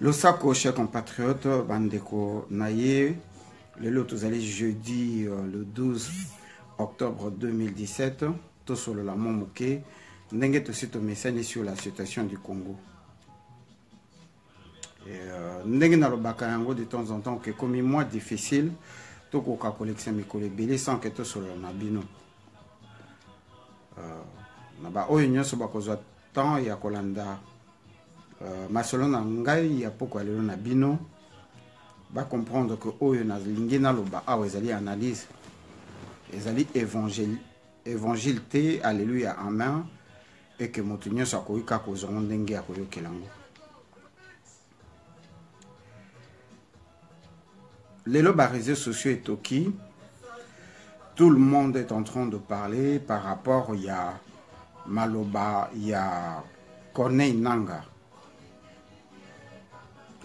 Losako, chers compatriotes, Bandeko Naye, le lot jeudi le 12 octobre 2017, tout sur le Lamon Mouké, n'engue aussi ton message sur la situation du Congo. N'engue na lobaka yango de temps en temps que comme moi difficile, tout koka collection mikolo belé sans que tout sur le nabino. Naba oyo nyoso bakozwa temps ya kolanda. Masolo na ngai ya poko alelo na bino ba comprendre que oyo na lingi na loba awa ezali analyse ezali évangile te alléluia amen et que moto nyonso akoyika kozwa ndenge akoyokela ngo lelo ba réseaux sociaux etoki tout le monde est en train de parler par rapport ya maloba ya Corneille Nangaa.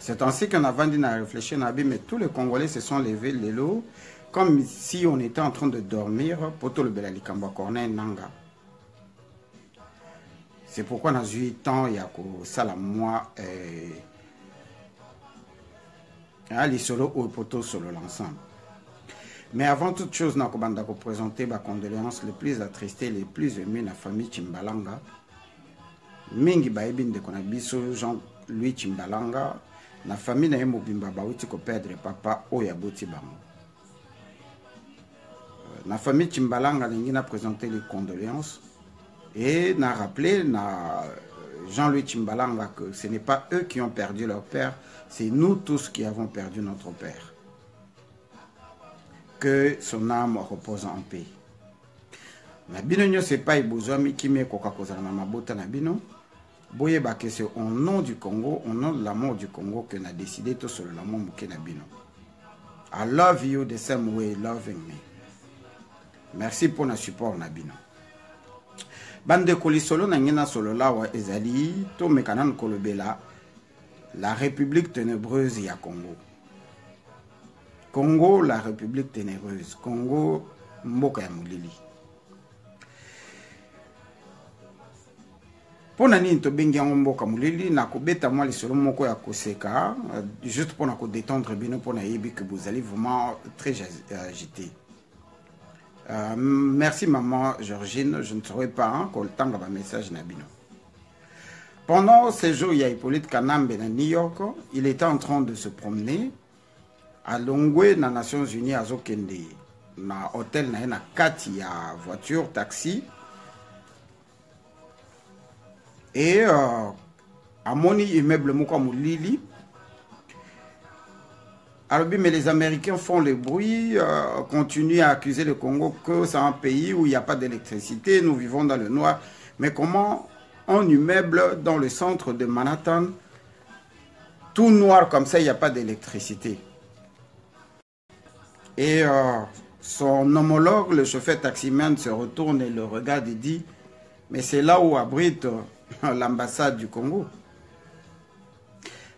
C'est ainsi qu'on a vendu à réfléchir, mais tous les Congolais se sont levés les lots comme si on était en train de dormir pour tout le Belalikamba Corneille Nangaa. C'est pourquoi on a eu temps, il y a ça la moi les solo ou poto solo l'ensemble. Mais avant toute chose, on a présenté ma condoléances les plus attristées, les plus émues la famille Chimbalanga. Mingi baibin de Konabiso, Jean-Louis Chimbalanga. La famille na mobimba bauti ko perdre papa oya boti bango. La famille Chimbalanga n'a présenté les condoléances et n'a rappelé Jean-Louis Chimbalanga que ce n'est pas eux qui ont perdu leur père, c'est nous tous qui avons perdu notre père. Que son âme repose en paix. Na bino nyo c'est pas ibozami kimi koka kozala na mabota na bino. Boye ba que c'est au nom du Congo, au nom de l'amour du Congo que n'a décidé tout sur l'amour mouké nabino. I love you the same way loving me. Merci pour notre support nabino. Bande kolisolo na ngena solo lawa ezali to mekanan kolobela la République ténébreuse ya Congo. Congo la République ténébreuse, Congo mboka ya mulili. Pour nani to bengi yango mboka mulili na kobeta moi lisolo moko ya koseka juste pour na ko détendre bino pour na yebi que vous allez vraiment très agité. Merci maman Georgine, je ne saurais pas que le temps va message na bino. Pendant ces jours il y a Hippolyte Kanambe na New York, il était en train de se promener à Longwe na Nations Unies à Zokende na hôtel na kati ya voiture taxi. Et à mon immeuble Mokamulili, mais les Américains font le bruit, continuent à accuser le Congo que c'est un pays où il n'y a pas d'électricité, nous vivons dans le noir. Mais comment un immeuble dans le centre de Manhattan, tout noir comme ça, il n'y a pas d'électricité? Et son homologue, le chauffeur taximan, se retourne et le regarde et dit, mais c'est là où abrite l'ambassade du Congo.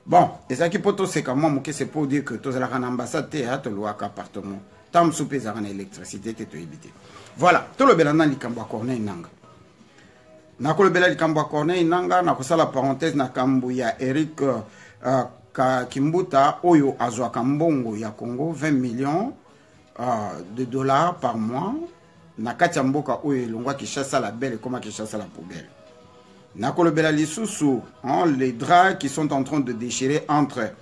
Bon, et ça qui peut c'est comme moi, c'est pour dire que tu as une ambassade, tu as un appartement. Tu as une électricité, tu as évité. Voilà, tout le bélan li kamba Corneille Nangaa. Nako le bélan li kamba Corneille Nangaa, nako ça la parenthèse na kambu ya Eric Kimbuta, oyo azwa kambongo ya Congo, 20 millions de dollars par mois. Na katia mboka oyo longwa ki chasse la belle et comment qui chasse la poubelle. Nakolo bela lisusu, les draps qui sont en train de déchirer entre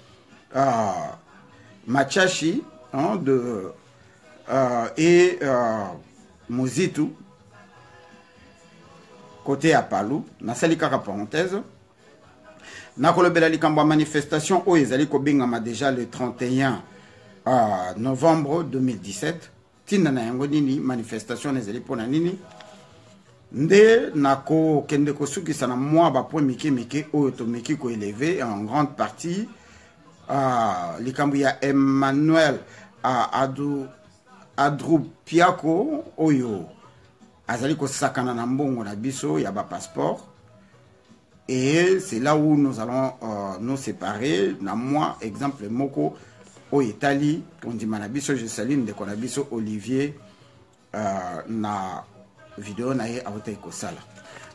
Machachi et Mozitu, côté Apalou, na salika parenthèse. Nakolo bela likamba manifestation oyo ezali ko bingama déjà le 31 novembre 2017. Tina na yango nini manifestation ezali pona nini? Nde nako kende kosuki sana mwa ba point mike oyo to miki ko élevé en grande partie likambu ya Emmanuel Adrupiako oyo azali ko sakana na mbongo na biso ya ba passeport et c'est là où nous allons nous séparer na moi exemple moko au Italie on dit manabiso je salue de konabiso Olivier na vidéo nae auti ko sala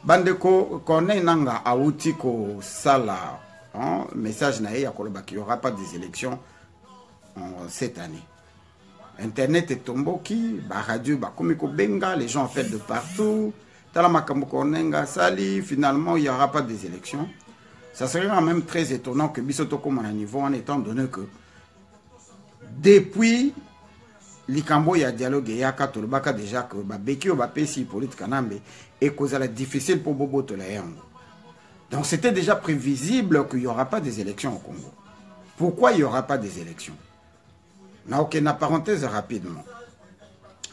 bandeko Corneille Nangaa auti ko sala hein, message naïe à qu'il n'y aura pas des élections cette année. Internet est tomboki, radio, komiko benga, les gens en fait de partout. Finalement, il n'y aura pas des élections. Ça serait quand même très étonnant que Bissotoko mon niveau, en étant donné que depuis Likambo, il y a dialogue, il y a Katolbaka déjà que Bekio Bapesi politique Kanambe et que ça difficile pour Bobo Tolayango. Donc c'était déjà prévisible qu'il n'y aura pas des élections au Congo. Pourquoi il n'y aura pas des élections? Ok, na parenthèse rapidement.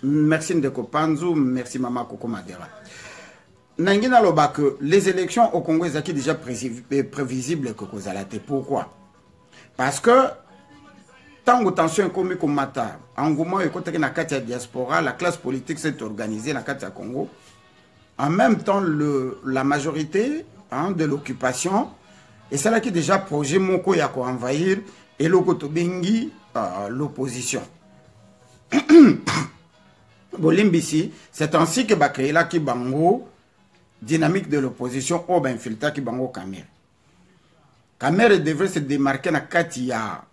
Merci Ndeko Panzu, merci Mama Koko Madera. Nangina loba que les élections au Congo sont déjà prévisibles que Kozalate. Pourquoi? Parce que tant que tension est comme mata, en Goma et côté na Katia diaspora, la classe politique s'est organisée na Katia Congo. En même temps, la majorité de l'occupation, et c'est là qui déjà projet Moko Yako envahir et l'Okotobengi l'opposition. Bolimbisi, c'est ainsi que Bakreila qui bango dynamique de l'opposition au Benfilta qui bango Kamer. Kamer devrait se démarquer na Katia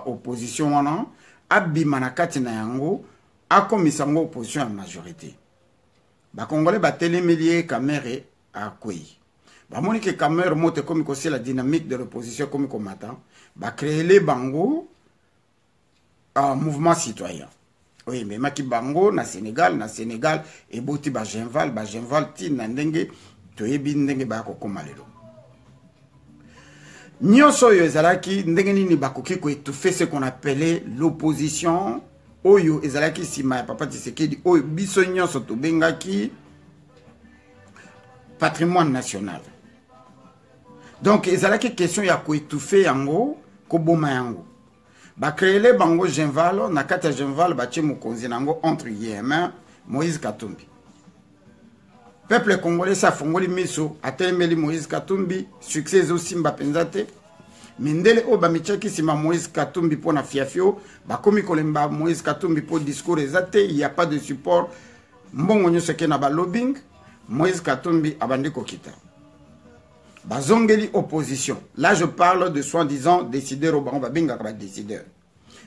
opposition wana, abima na Katia na yango, akomisango opposition en majorité. Bakongolais batelemelier Kamer a Kouy. Monique Kamer monte comme la dynamique de l'opposition comme combattant, créer les bango mouvement citoyen. Oui, mais Maki Bango, na Sénégal, et Boti Bajenval, Ti, Nandenge, Toyebi Ndenge Bako Komalelo. Nyoso Ezalaki, Ndenge Nini Bakoki, ko étouffé ce qu'on appelait l'opposition. Oyo Ezalaki Sima, Papa Tshisekedi, Oyo Bisonyo Soto Bengaki, patrimoine national. Donc, Ezalaki question ya ko étouffé yango, ko boma yango. Ba créer les bango Genvalo, na kata Genval, ba tche mokonzi nango entre Yémen, Moïse Katumbi. Peuple congolais sa fongoli miso, atelemeli Moïse Katumbi, succès aussi mba penzate. Mindele o ba michaki sima Moïse Katumbi pour na fiafio, ba komi kolemba Moïse Katumbi pour discours ezate, il n'y a pas de support. Mbongo nyoso ke na ba lobbying, Moïse Katumbi abandi kokita. Bazongeli opposition. Là, je parle de soi-disant décideurs au Bango Babinga décideurs.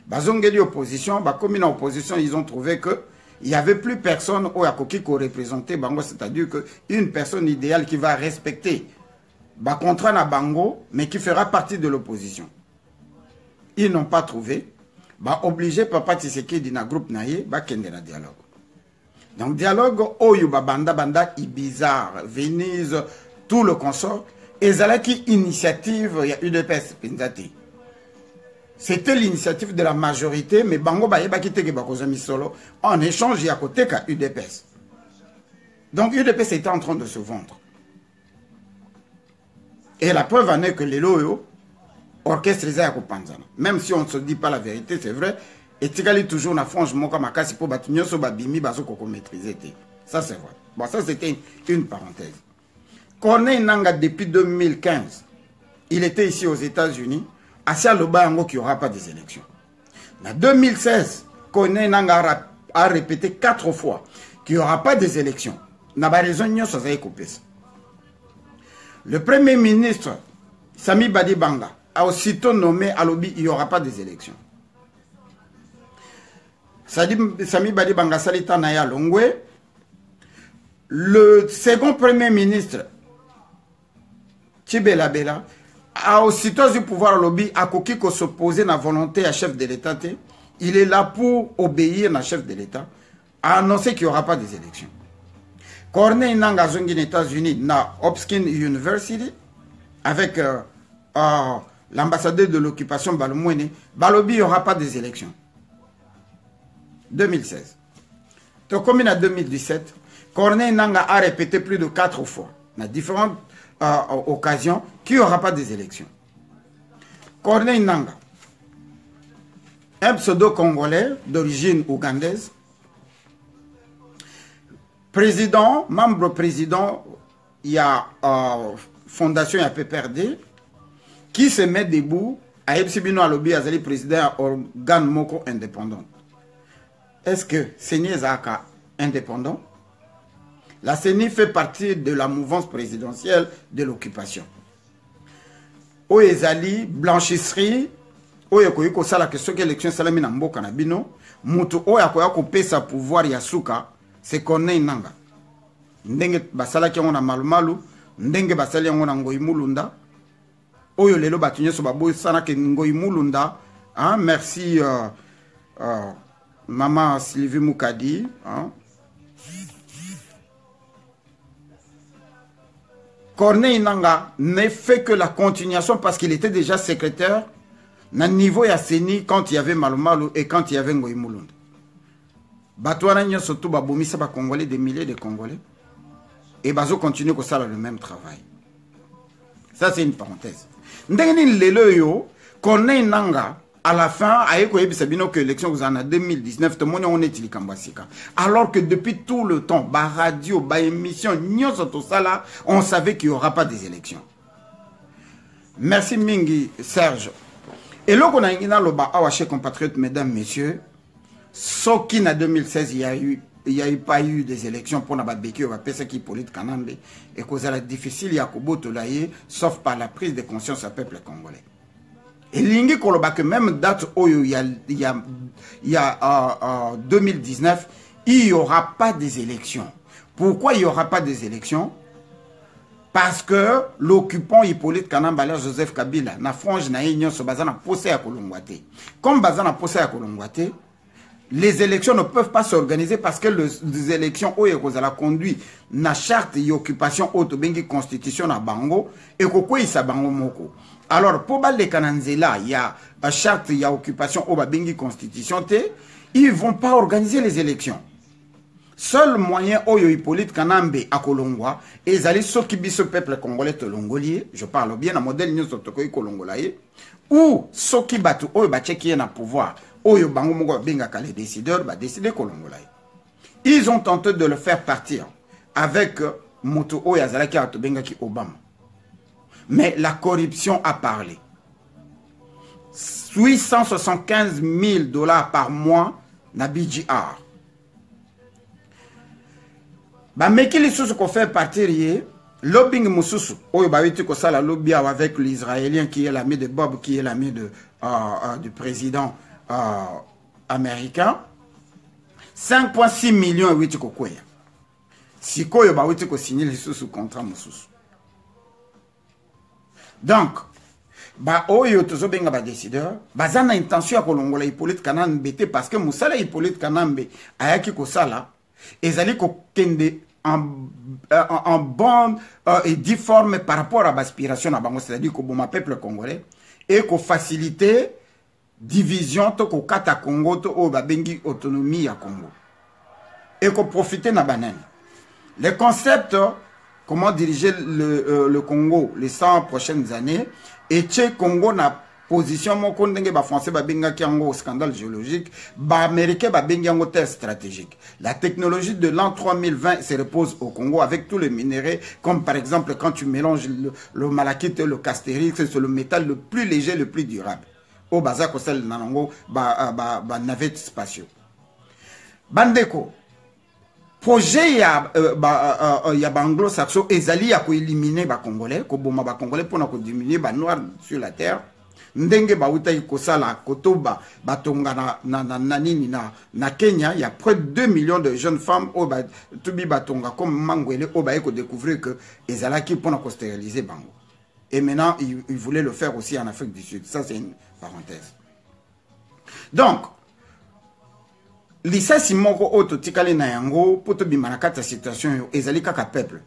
Bazongeli opposition, comme une opposition, ils ont trouvé que il n'y avait plus personne au Yakoki qui représentait Bango, c'est-à-dire qu'une personne idéale qui va respecter contrat na Bango, mais qui fera partie de l'opposition. Ils n'ont pas trouvé. Obligé Papa Tshisekedi na groupe naïe, kende na dialogue. Donc dialogue, Oyo Banda, Ibiza, Venise, tout le consort. Ezalaki initiative, il y a UDPS, Penzati. C'était l'initiative de la majorité, mais Bango Bayeba qui était solo. En échange, il y a côté qu'à UDPS. Donc UDPS était en train de se vendre. Et la preuve en est que les loyaux orchestre les a même si on ne se dit pas la vérité, c'est vrai. Et Tigali toujours na frange moka makasi pour batunyo so babimi bazo koko maîtriser. Ça c'est vrai. Bon, ça c'était une parenthèse. Corneille Nanga, depuis 2015, il était ici aux États-Unis, à Sialobango qu'il n'y aura pas des élections. En 2016, Corneille Nanga a répété 4 fois qu'il n'y aura pas des élections. N'a pas raison, ça a coupé. Le Premier ministre, Sami Badibanga, a aussitôt nommé à l'objet il n'y aura pas des élections. Sami Badibanga Salita Naya Longwe, le second Premier ministre, Tibela Bela, a aussitôt du pouvoir lobby à Koki ko s'opposer à la volonté à chef de l'État. Il est là pour obéir à chef de l'État, a annoncé qu'il n'y aura pas des élections. Corneille Nanga Zongi aux États-Unis, na Hopkins University, avec l'ambassadeur de l'occupation Balomouene, Balobi, il n'y aura pas des élections. 2016. Donc, comme en 2017, Corneille Nanga a répété plus de 4 fois, dans différentes occasion qu'il n'y aura pas des élections. Corneille Nanga, un pseudo-congolais d'origine ougandaise, président, membre président, il y a fondation, il y a PPRD, qui se met debout à Epsibino Alobi Azali, président organe Moko indépendant. Est-ce que CENI Zaka indépendant? La CENI fait partie de la mouvance présidentielle de l'occupation. oyo ezali blanchisserie oyo ekoki kosalaka soki élection esalami na mboka na bino moto oyo akoya kopesa pouvoir ya suka c'est Corneille Nangaa ndenge basalaki yango na malumalu ndenge basali yango na Ngoyi Mulunda oyo lelo bato nyonso babosanaki Ngoyi Mulunda hein, merci maman Sylvie Moukadi hein. Corneille Nangaa ne fait que la continuation parce qu'il était déjà secrétaire na niveau ya CENI quand il y avait Malumalu et quand il y avait Ngoyi Mulunda. Batouana nyo surtout babomisa ba Congolais, des milliers de Congolais. Et bazo continue comme ça le même travail. Ça c'est une parenthèse. Ndengeni lelo yo Corneille Nangaa à la fin ayeko yebisabino que l'élection vous en a 2019 tout le monde on est likambassika. Alors que depuis tout le temps ba radio ba émission nyoso tout ça là on savait qu'il y aura pas des élections. Merci mingi Serge. Et là, on a eu chers compatriotes, mesdames, messieurs, ce qui en 2016, il n'y a pas eu des élections pour la BQ, on va faire ce qui est politique Kanambe, et que c'est difficile, il y a sauf par la prise de conscience du peuple congolais. Et l'ingi koloba que même date où il y a 2019, il n'y aura pas des élections. Pourquoi il n'y aura pas des élections? Parce que l'occupant Hippolyte Kanambala Joseph Kabila na frange na union so bazana posé à Kolongwate. Comme bazana posé à Kolongwate, les élections ne peuvent pas s'organiser parce que les élections où la conduit na charte et occupation autobengi constitution na bango et koko isa bango moko. Alors pour les Kananzela, il y a charte et occupation au bengi constitution te, ils vont pas organiser les élections. Seul moyen oyo Hippolyte Kanambe à Kolongwa et aller s'occuper ce peuple congolais tolongolier, je parle bien à modèle nous sotokoy kolongolaye ou soki batu oyo bacheki na pouvoir oyo bango mongo benga kale décideur ba décider kolongolaye. Ils ont tenté de le faire partir avec moto oyo azalaki ato benga ki Obama. Mais la corruption a parlé. 875 000 $ par mois na BGR. Bah mais qui les sous qu'on fait partir hier, lobbying mususu, oyo ba witi ko sala lobby avec l'Israélien qui est l'ami de Bob, qui est l'ami de du président américain. 5,6 millions witi ko kweya. Si koyo ba witi ko signer les sous contrat mususu. Donc ba oyo tozo benga ba décideur, bazana intention ya kolongola Hippolyte Kanambe parce que musala Hippolyte Kanambe ayaki ko sala ezali ko kende en bande et difforme par rapport à l'aspiration à Bango, c'est-à-dire qu'au bon peuple congolais et qu'au faciliter division to ko kata Congo to o babengi autonomie à Congo et qu'au profiter na banane. Le concept comment diriger le Congo les 100 prochaines années et que Congo na position mon kondenge ba français ba benga ki yango scandale géologique ba américain ba benga yango terre stratégique. La technologie de l'an 3020 se repose au Congo avec tous les minéraux comme par exemple quand tu mélanges le malachite et le castérix, c'est le métal le plus léger, le plus durable. Au baza ko sel nanango ba navette spatiaux. Bandeko projet ya anglo-saxon ezali ya ko éliminer ba congolais ko boma ba congolais pour na ko diminuer ba noir sur la terre. Ndenge bauta kosala kotoba batonga na Kenya, il y a près de 2 millions de jeunes femmes au tubi batonga comme Mangwele au baeko découvrir que ezalaki pour na stériliser bango. Et maintenant ils voulaient le faire aussi en Afrique du Sud. Ça c'est une parenthèse. Donc lisasi moko oto tikale na yango poto bimanakata situation ezali kaka peuple.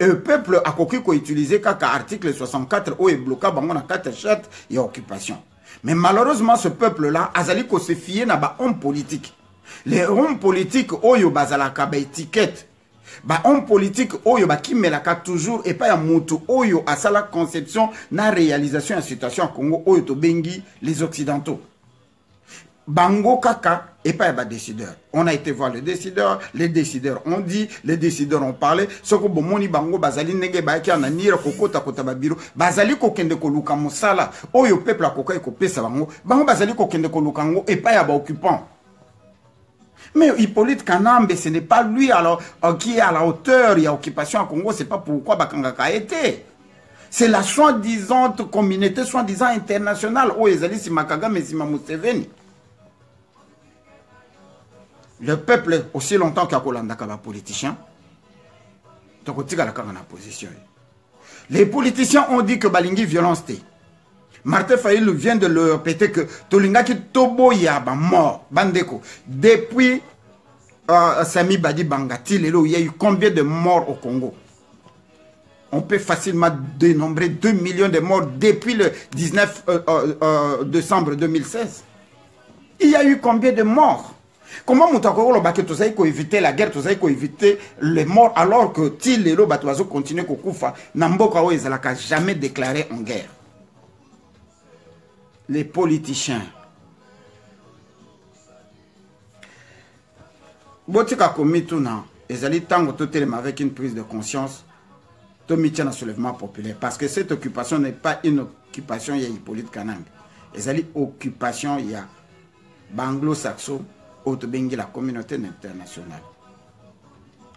Et le peuple a coquille qu'on utilisait kaka article 64 où est bloqué bango na kata charte et occupation. Mais malheureusement ce peuple là azali ko se fier na ba homme politique. Les hommes politiques oyo bazalaka ba étiquette. Ba homme politique oyo ba kimelaka toujours et pas ya mutu oyo asala conception na réalisation en situation à Congo oyo to bengi les occidentaux. Bango kaka et pas un décideur. On a été voir les décideurs ont dit, les décideurs ont parlé. Ce que bomoni bango bazali nenge ba ki ananira kokota kota babiro bazali ko kende ko luka musala oyo peuple akoka ko pesa bango bango bazali ko kende ko luka ngo et pas ya ba occupant. Mais Hippolyte Kanambe ce n'est pas lui alors qui est à la hauteur il y a occupation à Congo, c'est pas pourquoi bakanga ka été. C'est la soi-disant communauté, soi-disant internationale. Oh, Ezali Simakagame et Sima Museveni. Le peuple, aussi longtemps qu'il y a un politicien, donc il y a une position. Les politiciens ont dit que Balingi violence t'est. Martin Fayulu vient de le répéter que Tolinga qui Tobo Yaba mort, Bandeko. Depuis Sami Badi Bangati, il y a eu combien de morts au Congo? On peut facilement dénombrer 2 millions de morts depuis le 19 décembre 2016. Il y a eu combien de morts? Comment Moutakoro Bake Tozaï ko éviter la guerre, Tozaï ko éviter les morts alors que Tilelo Batoazo continue Kokufa, Namboka Oezalaka jamais déclaré en guerre. Les politiciens. Botika Komituna, Ezali Tango Totelem avec une prise de conscience. Tomitien un soulèvement populaire. Parce que cette occupation n'est pas une occupation, il y a Hippolyte Kanambe. Ezali occupation, il y a Banglo-Saxo, Autobengi, la communauté internationale.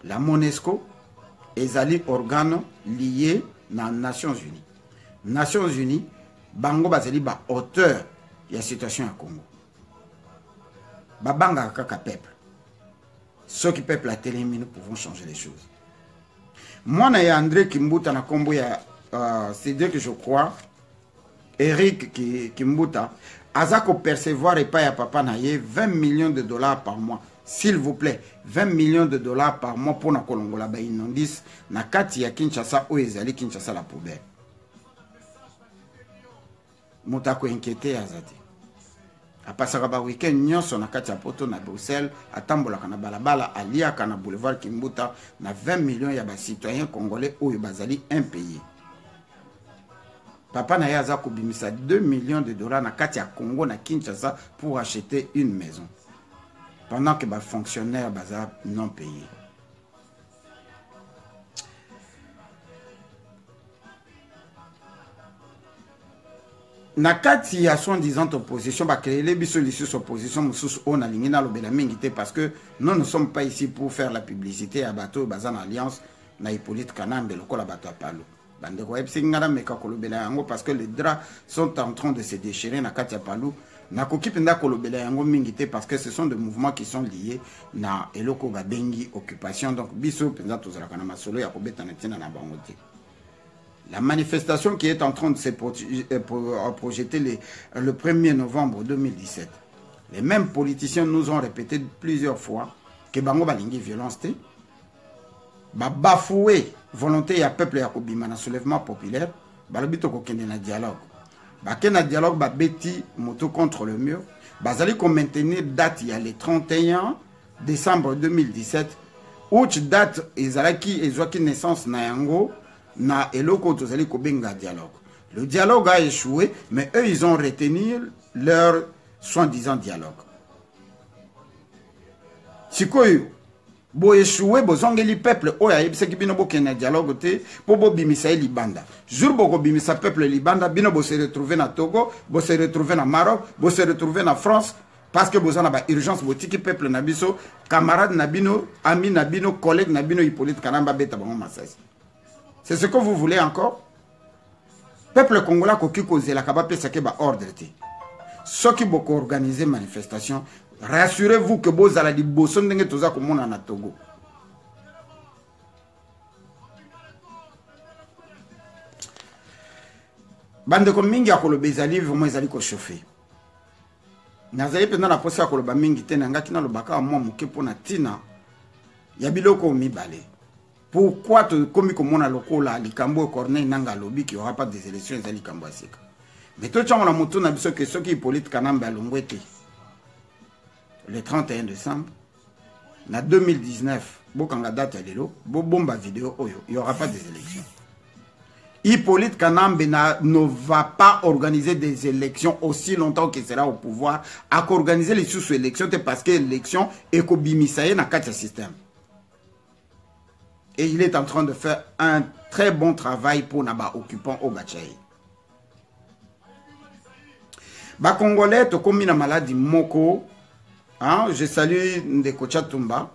La MONUSCO, Ezali organe lié aux Nations Unies. Nations Unies, Bango Bazali ba auteur de la situation à Congo. Babanga kaka peuple. Ceux qui peuplent la télé, nous pouvons changer les choses. Moi, il y a André Kimbuta na Kombo, c'est dire que je crois, Eric Kimbuta, Azako percevoir et pas à papa naye 20 millions de dollars par mois. S'il vous plaît, 20 millions de dollars par mois pour na Kolongola ba inondis na kati ya Kinshasa ou ezali Kinshasa la poubelle. Mutako inquiété azati. Apasaka ba week-end nyonso na kati ya poto na Bruxelles, atambola kana balabala alia kana boulevard Kimbuta na 20 millions ya ba citoyens congolais ou bazali impayés. Papa na yaza ko bimisa 2 millions de dollars na kati ya Congo na Kinshasa pour acheter une maison. Pendant que ba fonctionnaires baza non payés. Nakati a soi-disant opposition, bah créer les bisous opposition, on a ligné dans le parce que nous ne sommes pas ici pour faire la publicité à bateau, bazan alliance, na Hippolyte Kanambe, le col à bateau à Palo. Parce que les draps sont en train de se déchirer, Nakati à Palo, Nakoki Penda Kolobela Yango Mingite, parce que ce sont des mouvements qui sont liés na Eloko Babengi occupation, donc bisous Penda Tozalakana Masolo, Yakobeta Netina na Bangote. La manifestation qui est en train de se projeter le 1er novembre 2017. Les mêmes politiciens nous ont répété plusieurs fois que Bango Balingi violence te, bafoué volonté ya peuple ya kobima na soulèvement populaire, balobito kokende na dialogue. Bakena dialogue beti moto contre le mur, bazali ko maintenir date ya le 31 décembre 2017, ouch date ezalaki ezwaki naissance na yango. Na eloko tozali kobenga dialogue. Le dialogue a échoué, mais eux ils ont retenu leur soi-disant dialogue. Sikoyo bo échoué bo zongeli peuple oya yebisaki bino bo kena dialogue te po bo bimisa libanda. Jour bo bimisa peuple libanda bino bo se retrouver na Togo, bo se retrouver na Maroc, bo se retrouver na France parce que bo zana ba urgence bo tiki peuple na biso, camarade na bino, ami na bino, collègue na bino Hippolyte Kanamba beta bango masasi. C'est ce que vous voulez encore? Peuple congolais qui cause la capacité de faire ordre. Ceux qui ont organisé manifestation, rassurez-vous que vous allez dire que vous allez dire comme on a Togo. Bande comme mingi akolo bezali vraiment ezali ko chauffer. Nazali pendant la posa akolo ba mingi te nanga kina lo baka mo muke pona tina ya biloko mibale. Pourquoi comme on a lokola likambo Corneille nanga lobi qu'il n'y aura pas des élections à likambo asika. Mais tout le monde a montré que ceux qui Hippolyte Kanambe à Longwete le 31 décembre na 2019 bokanga date ya lelo bo bomba vidéo oyo il n'y aura pas des élections. Hippolyte Kanambe ne va pas organiser des élections aussi longtemps qu'il sera au pouvoir à organiser les sous-élections parce que l'élection est kobimisaye na kati système. Et il est en train de faire un très bon travail pour Naba occupant au Bachaï. Ba Congolais, to komina maladie moko. Hein, je salue Ndeko Chatumba.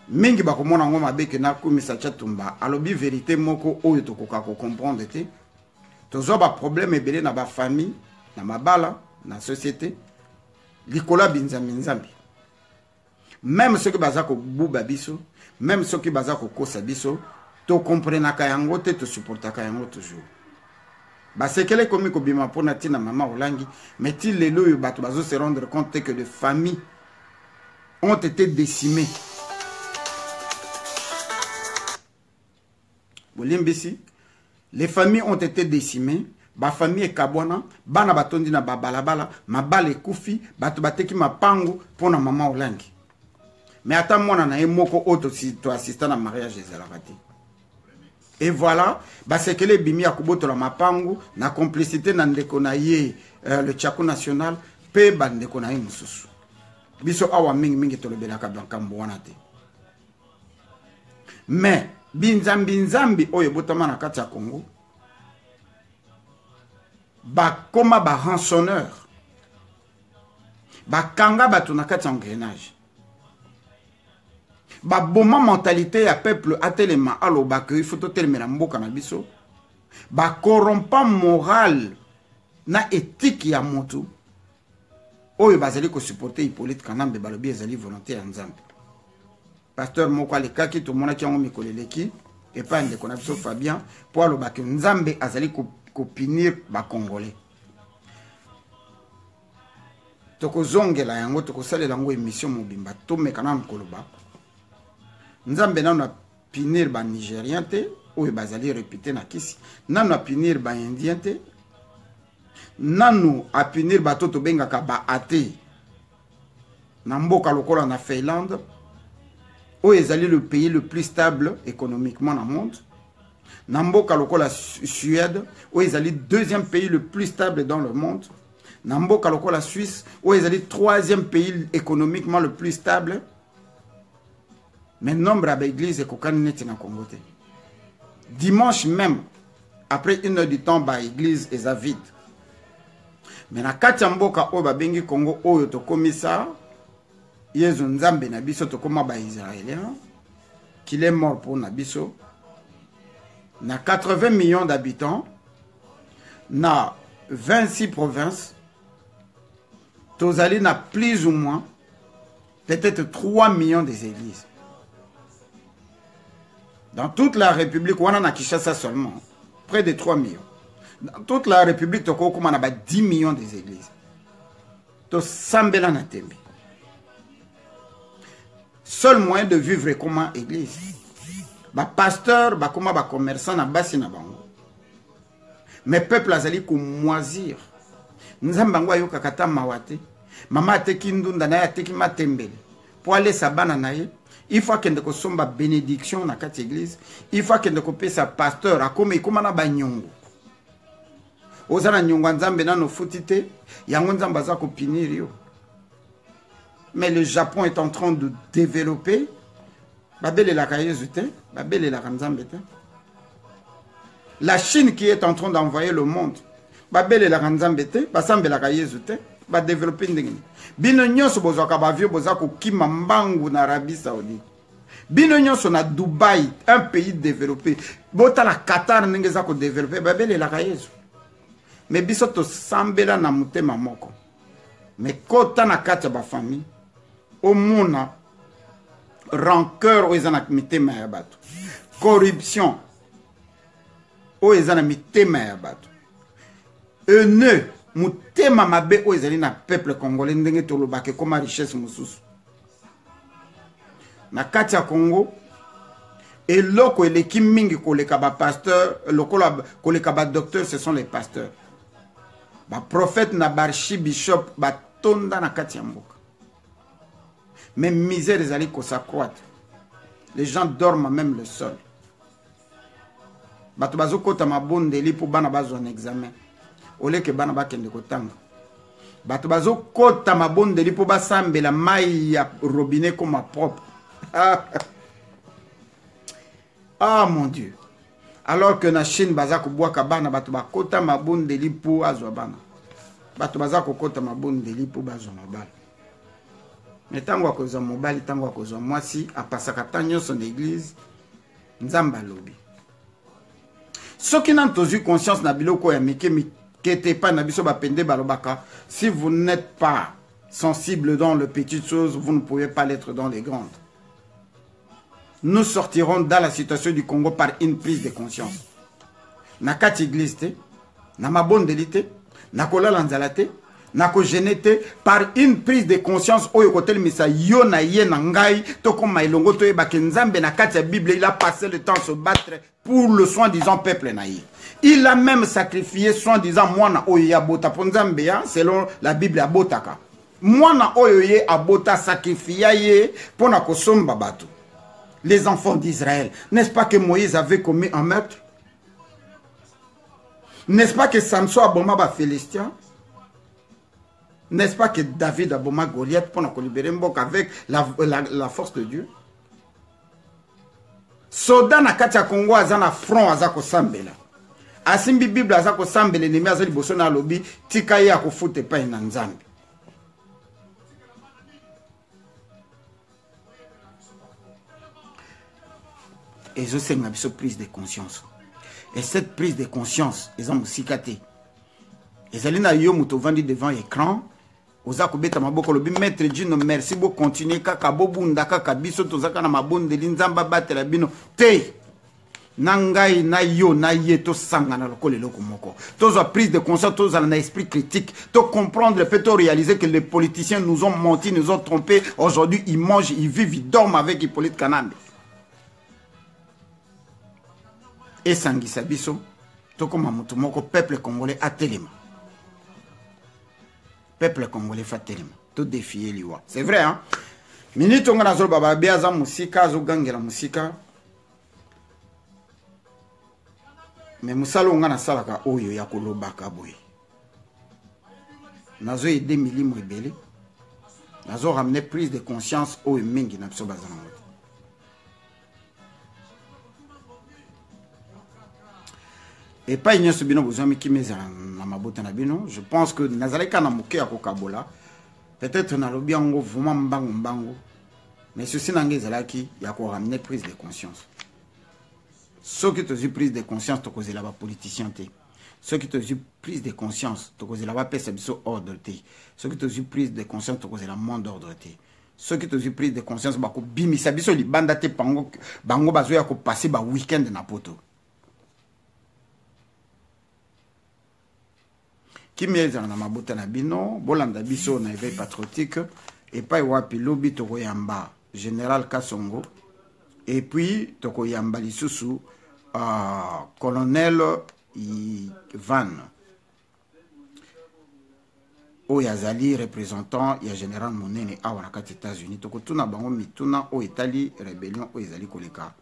mingi bakomona ngo mabe ke na kumisa chatumba alobi vérité moko oyo tokoka ko comprendre te tozo ba problème ebele na ba famille na mabala na société likola binzambi nzambi même ceux qui baza ko buba biso même ceux qui baza ko kosa biso to comprenaka yango te to supportaka yango toujours basekele komi ko bima pona tina mama olangi mais ti lelo yo bato bazo se rendre compte que de familles ont été décimées. Les familles ont été décimées. Ba famille est kabwana, bana batondi na babalabala, ma bale kufi, bato bateki ma pangu pona mama olangi. Mais attends moi na moko auto si to assistant na mariage des alabati. Et voilà, bah c'est que les bimi akuboto la mapangu na complicité na ndeko na ye le Tchako national pe bandeko na ye mususu. Biso awa mingi to le belaka bankambo wana te. Mais binzambi oyo botama na kati ya Congo ba koma ba rançonneur ba kanga batu na kati ya engrenage ba boma mentalité ya peuple atelema aloba que il faut totelemela mboka na biso ba corrompant moral na éthique ya motu oyo bazali ko supporter Hippolyte Kanambe balobi ezali volonté ya Nzambe. Pasteur moko alekaki to mona ki yango mikoleleki et pas ndeko na biso Fabien pour aloba que Nzambe azali ko punir ba Congolais. Toko zongela yango toko salela yango émission mobimba to mekana mkoloba. Nzambe nanu a punir ba Nigérien te oyo bazali répéter na kisi. Nanu a punir ba Indien te. Nanu a punir ba toto bengaka ba athée. Na mboka lokola na Finlande. Où est le pays le plus stable économiquement dans le monde. Namboka lokola Suède, où est le deuxième pays le plus stable dans le monde. Namboka lokola Suisse, où est le troisième pays économiquement le plus stable. Mais nombre d'églises et kokani na Congo. Dimanche même, après 1 heure du temps, ba église est vide. Mais na kati mboka o ba bengi Congo oyo to komisa Yezu Nzambe na biso to koma ba Israélien qu'il est mort pour na biso na 80 millions d'habitants na 26 provinces tozali na plus ou moins peut-être 3 millions des églises dans toute la République on a Kinshasa seulement près de 3 millions dans toute la République to koma na ba 10 millions des églises to sambela na tembe. Seul moyen de vivre est comme église. Ba pasteur, ba comme ba commerçant na basi na bango. Mais peuple azali ko moisir. Nzamba ngwa yo kakata mawate. Mama ateki ndunda na ateki matembele. Pour aller sa bana na ye, il faut que ndeko somba bénédiction na kati église. Il faut que ndeko pesa pasteur akome ikoma na ba nyongo. Ozana nyongo nzambe na no futite, yango nzamba za ko pinir yo. Mais le Japon est en train de développer. La Chine qui est en train d'envoyer le monde. Va développer. Bino nyonso bozaka ba vieux bozako kima mbangu na Arabie Saoudite. Bino nyonso na Dubaï, un pays développé. Bota la Qatar n'engeza ko développer. Babele la kayezu. Mais biso to sambela na mutema moko. Mais kota na kati ba famille. Au monde, rancœur aux anakmitema ya bato, corruption aux anakmitema ya bato, haineux mutema mabe aux na peuple congolais ndenge tolobake comme richesse mususu. Na kati ya Congo, eloko eleki mingi koleka ba pasteur, lokola koleka ba docteur, ce sont les pasteurs. Ba prophète na archibishop ba tonda na kati ya mboka. Mais misère les alliés s'accroître. Les gens dorment même le sol. Bato bazo kota mabonde li pour bana bazo un examen. Ole ke bana ba kende kotanga. Bato bazo kota mabonde li pour ba sambe la mai ya robinet comme propre. Ah mon Dieu. Alors que na Chine baza ko boaka bana bato ba kota mabonde li pour azwa bana. Bato baza ko kota mabonde li pour bazo mabala. Mais tango akozwa mobali, tango akozwa mwasi, apasaka tanyo son église, nzamba lobi. Soki nan tozu conscience na biloko ya mike kete pa na biso bapende balobaka, si vous n'êtes pas sensible dans les petites choses, vous ne pouvez pas l'être dans les grandes. Nous sortirons dans la situation du Congo par une prise de conscience. Na kati église te, na mabondeli te, na kolala nzala te, na ko gêné te, par une prise de conscience oyo kotel misa yo na ye na ngai to koma ilongo to yeba ke nzambe na kati ya Bible il a passé le temps à se battre pour le soi-disant peuple na ye. Il a même sacrifié soi-disant mwana oyo ya bota po nzambe ya selon la Bible ya botaka. Mwana oyo ye abota sacrifié ye pona ko somba bato. Les enfants d'Israël, n'est-ce pas que Moïse avait commis un meurtre? N'est-ce pas que Samson a bombé les Philistins? N'est-ce pas que David a bombé Goliath pour nous libérer avec la force de Dieu? Soda na katia Congo azana front azako sambela. Asimbi Bible azako sambela nemi azali boso na lobi tika ye akofute pa na nzambe. Et je sais que prise de conscience. Et cette prise de conscience, ils ont musikaté. Et Zalina yo muto vandi devant l'écran. Oza kubeta maboko lobi maître Dino merci beaucoup continuer kaka bobunda kaka biso tozaka na mabonde linzamba batela bino te. Nangai na yo na yeto sanga na lokole loko moko. Tozo prise de conscience, tozo na esprit critique, to comprendre, peut réaliser que les politiciens nous ont menti, nous ont trompés. Aujourd'hui, ils mangent, ils vivent, ils dorment avec Hippolyte Kanambe. Et Sangisa Biso, Tokoma Mutumoko, peuple congolais a tellement. Peuple congolais fait tellement. Tout défier liwa. C'est vrai, hein? Minute on a baba beaza musika, zo gangela musika. Mais musalo on a salaka oyo ya kolobaka boy. Nazo aider milimo rebelle. Nazo ramener prise de conscience au mingi na biso bazana. Et pas une subino besoin qui met na mabota na bino. Je pense que nazaleka na moke ya kokabola. Peut-être na lobi yango vraiment mbango. Mais ceci nange zalaki ya ko ramener prise de conscience. Ceux qui te disent prise de conscience to cause là-bas politicien te. Ceux qui te disent prise de conscience to cause là-bas pesa biso ordre te. Ceux qui te disent prise de conscience to cause la monde ordre te. Ceux qui te disent prise de conscience ba ko bimisa biso li banda te pango bango bazo ya ko passer ba week-end na poto. Qui m'aide dans ma botte na bino, bolanda biso na éveil patriotique, et pas wapi lobi toko yamba, général Kassongo, et puis toko yamba lisusu, colonel Van, Oyazali, représentant, il y a général Monene, à Wanakat États-Unis, toko tuna bango mituna, o Italie, rébellion, Oyazali koleka,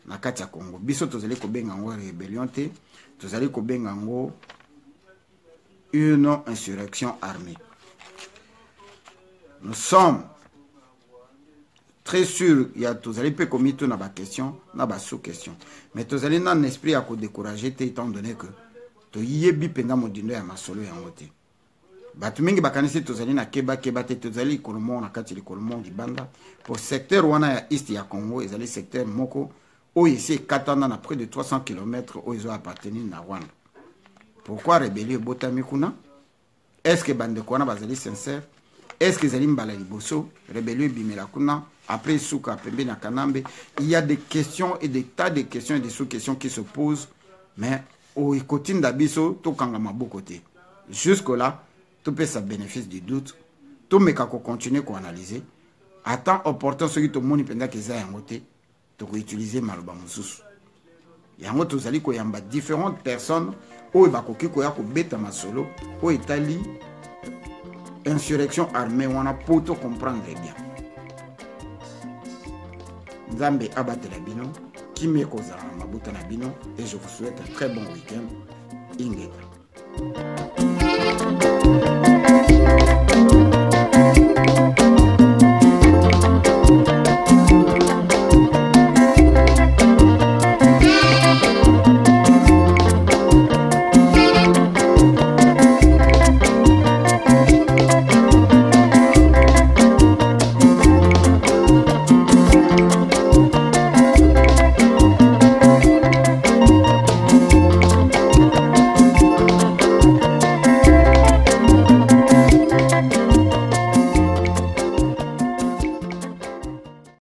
na katia Congo. Biso tozali ko bengango rébellion te, tozali ko bengango une insurrection armée. Nous sommes très sûrs, il y a tous les peu commis tout dans la question, dans la sous-question. Mais tous les dans l'esprit à décourager, étant donné que tu y es bipenda mon dîner à ma solo et en côté. Batumingi bakanisi tous les na keba te tous les kolomon na kati les kolomon di banda. Pour secteur wana ya East ya Congo, ils allaient secteur Moko, où ici Katana na près de 300 km où ils ont appartenu na Rwanda. Pourquoi rébellion Botami Kuna? Est-ce que Bande Kwana bazali sincère? Est-ce que Zalim Balali Bosso, rébellion Bimela Kuna, après Souka, Pembe na Kanambe? Il y a des questions et des tas de questions et des sous-questions qui se posent, mais au Ikotine d'Abiso, tout Kangama côté. Jusque-là, tout peut ça bénéfice du doute, tout me kako continue qu'on analyser. Attends opportun ce qui te moni penda que ça y a ngoté, tu peux utiliser Maloba Moussous. Yango tozali ko yamba différentes personnes oyo bakoki ko ya ko beta masolo o Italie insurrection armée wana pour te comprendre bien. Nzambe abatela bino kimi kozala mabuta na bino et je vous souhaite un très bon week-end. Ingeta.